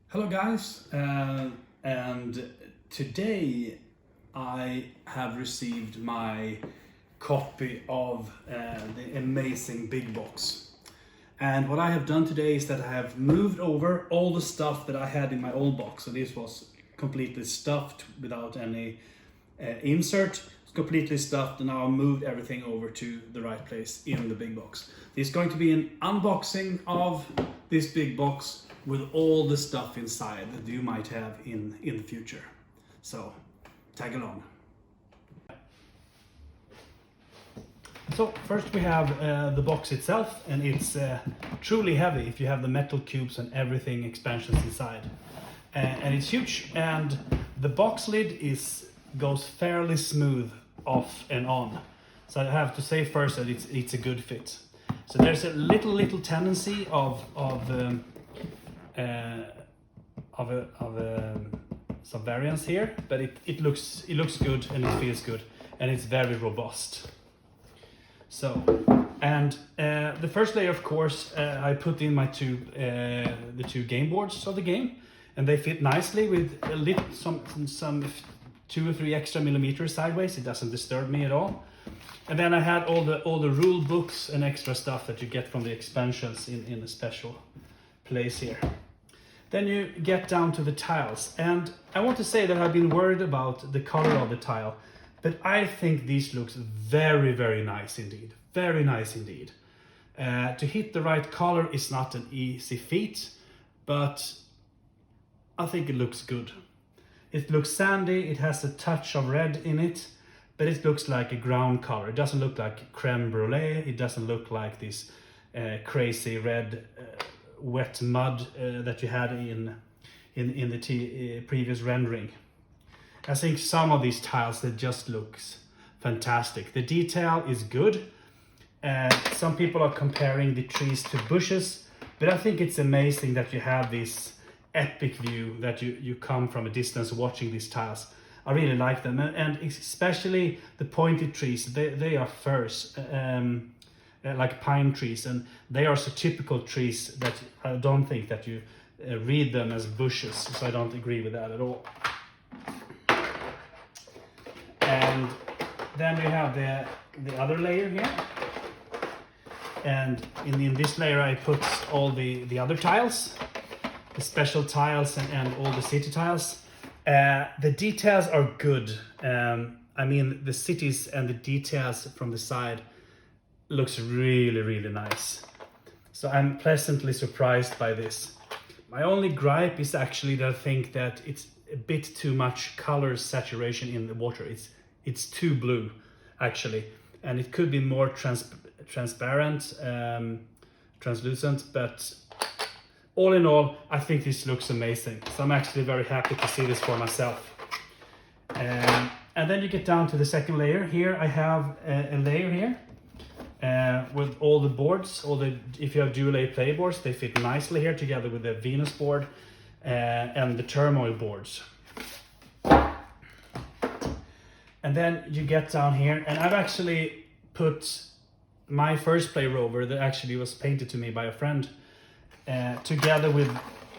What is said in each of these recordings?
Hello guys, and today I have received my copy of the amazing big box. And what I have done today is that I have moved over all the stuff that I had in my old box. So this was completely stuffed without any insert. It's completely stuffed, and now I moved everything over to the right place in the big box. There's going to be an unboxing of this big box with all the stuff inside that you might have in the future. So tag along. So first we have the box itself, and it's truly heavy if you have the metal cubes and everything expansions inside. And it's huge, and the box lid goes fairly smooth off and on. So I have to say first that it's a good fit. So there's a little tendency of some variance here, but it looks good and it feels good, and it's very robust. So, and the first layer, of course, I put in my the two game boards of the game, and they fit nicely with some 2 or 3 extra millimeters sideways. It doesn't disturb me at all. And then I had all the rule books and extra stuff that you get from the expansions in a special place here. Then you get down to the tiles, and I want to say that I've been worried about the color of the tile, but I think these looks very nice indeed. Very nice indeed. To hit the right color is not an easy feat, but I think it looks good. It looks sandy, it has a touch of red in it, but it looks like a ground color. It doesn't look like creme brulee, it doesn't look like this crazy red wet mud that you had in the previous rendering. I think some of these tiles that just looks fantastic. The detail is good. Some people are comparing the trees to bushes, but I think it's amazing that you have this epic view that you come from a distance watching these tiles. I really like them, and especially the pointed trees. They are firs, like pine trees, and they are so typical trees that I don't think that you read them as bushes, so I don't agree with that at all. And then we have the other layer here, and in this layer I put all the other tiles, the special tiles and all the city tiles. The details are good. I mean, the cities and the details from the side looks really nice. So I'm pleasantly surprised by this. My only gripe is actually that I think that it's a bit too much color saturation in the water. It's too blue actually, and it could be more transparent, translucent, but all in all, I think this looks amazing. So I'm actually very happy to see this for myself. And then you get down to the second layer. Here I have a layer here with all the boards. If you have dual A play boards, they fit nicely here together with the Venus board and the turmoil boards. And then you get down here, and I've actually put my first play rover that actually was painted to me by a friend together with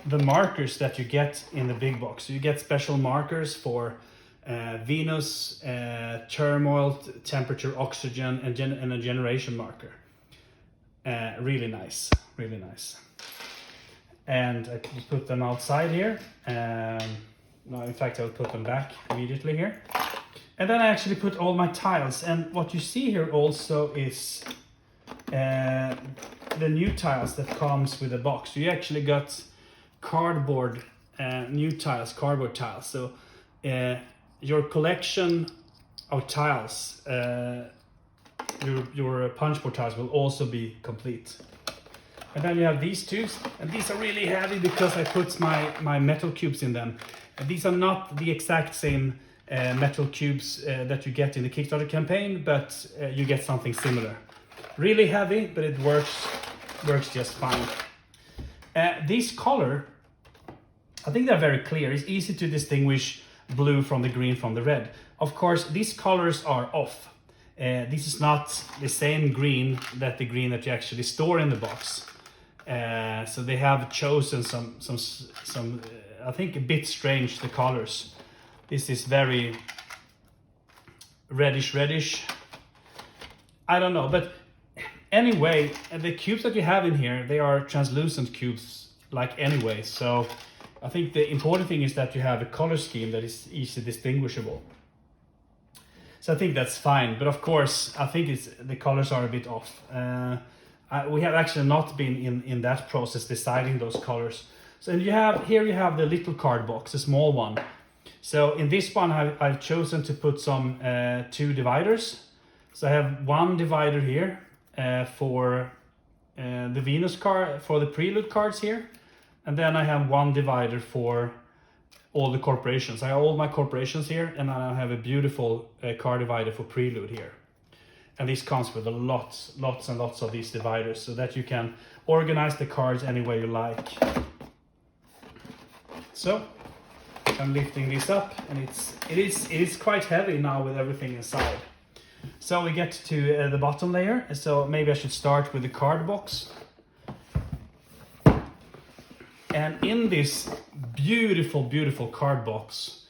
the markers that you get in the big box. So you get special markers for Venus, turmoil, temperature, oxygen, and a generation marker. Really nice, really nice. And I can put them outside here. No, in fact, I'll put them back immediately here. And then I actually put all my tiles. And what you see here also is the new tiles that comes with the box. You actually got cardboard new tiles, cardboard tiles. So your collection of tiles, your punchboard tiles will also be complete. And then you have these two, and these are really heavy because I put my metal cubes in them. And these are not the exact same metal cubes that you get in the Kickstarter campaign, but you get something similar. Really heavy, but it works just fine. This color, I think they're very clear. It's easy to distinguish blue from the green from the red. Of course, these colors are off. This is not the same green that you actually store in the box. So they have chosen some I think a bit strange, the colors. This is very reddish. I don't know, but anyway, the cubes that you have in here, they are translucent cubes like anyway. So I think the important thing is that you have a color scheme that is easily distinguishable. So I think that's fine, but of course I think the colors are a bit off. We have actually not been in that process deciding those colors. So you have the little card box, a small one. So in this one I've chosen to put some 2 dividers. So I have one divider here for the Venus card, for the Prelude cards here. And then I have one divider for all the corporations. I have all my corporations here, and I have a beautiful card divider for Prelude here. And this comes with lots and lots of these dividers, so that you can organize the cards any way you like. So I'm lifting this up, and it is quite heavy now with everything inside. So we get to the bottom layer. So maybe I should start with the card box. And in this beautiful card box,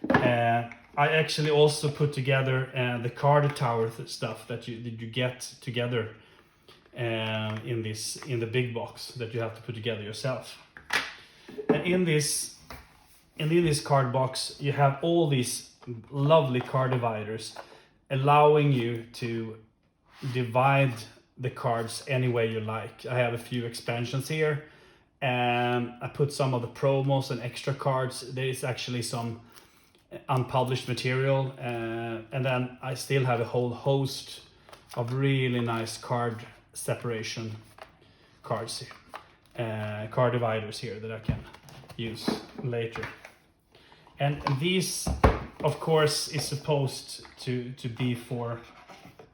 I actually also put together the card tower stuff that you get together in the big box that you have to put together yourself. And in this card box, you have all these lovely card dividers, allowing you to divide the cards any way you like. I have a few expansions here. I put some of the promos and extra cards. There is actually some unpublished material, and then I still have a whole host of really nice card separation cards, card dividers here that I can use later. And these, of course, is supposed to be for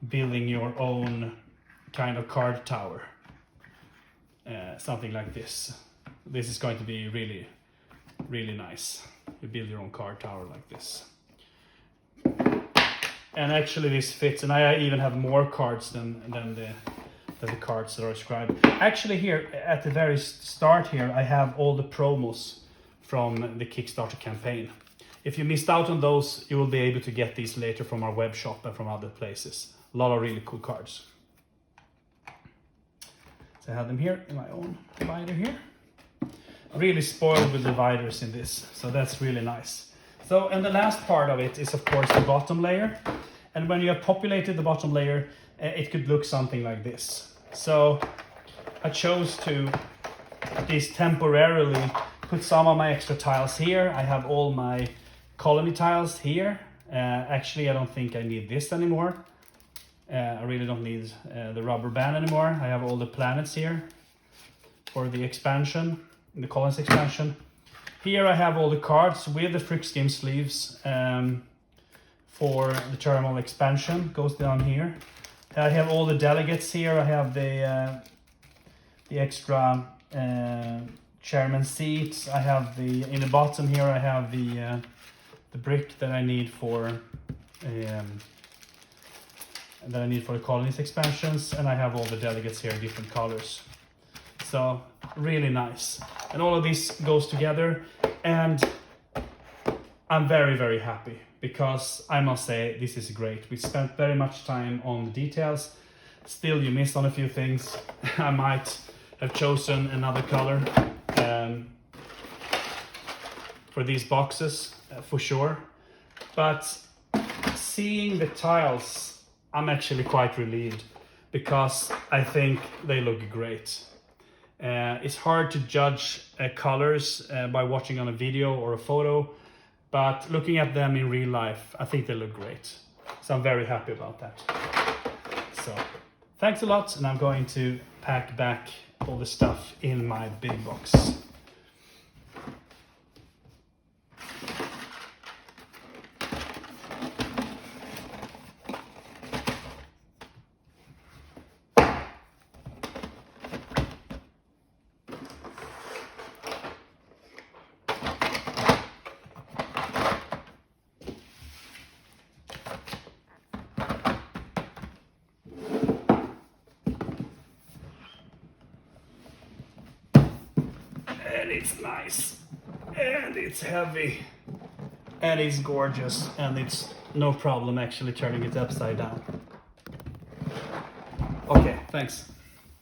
building your own kind of card tower. Something like this. This is going to be really nice. You build your own card tower like this. And actually this fits, and I even have more cards than the cards that are described. Actually here at the very start here, I have all the promos from the Kickstarter campaign. If you missed out on those, you will be able to get these later from our web shop and from other places. A lot of really cool cards. So I have them here in my own divider here. Really spoiled with dividers in this, so that's really nice. So, and the last part of it is of course the bottom layer. And when you have populated the bottom layer, it could look something like this. So I chose to at least temporarily put some of my extra tiles here. I have all my colony tiles here. Actually, I don't think I need this anymore. I really don't need the rubber band anymore. I have all the planets here for the expansion, the colonies expansion. Here I have all the cards with the Frick Scheme sleeves for the terminal expansion, goes down here. I have all the delegates here. I have the extra chairman seats. I have in the bottom here I have the brick that I need for the colonies expansions, and I have all the delegates here in different colors. So really nice, and all of this goes together, and I'm very happy because I must say this is great. We spent very much time on the details. Still, you missed on a few things. I might have chosen another color for these boxes for sure, but seeing the tiles, I'm actually quite relieved because I think they look great. It's hard to judge colors by watching on a video or a photo, but looking at them in real life, I think they look great. So I'm very happy about that. So thanks a lot, and I'm going to pack back all the stuff in my big box. it's nice, and it's heavy, and it's gorgeous, and it's no problem actually turning it upside down. Okay, thanks.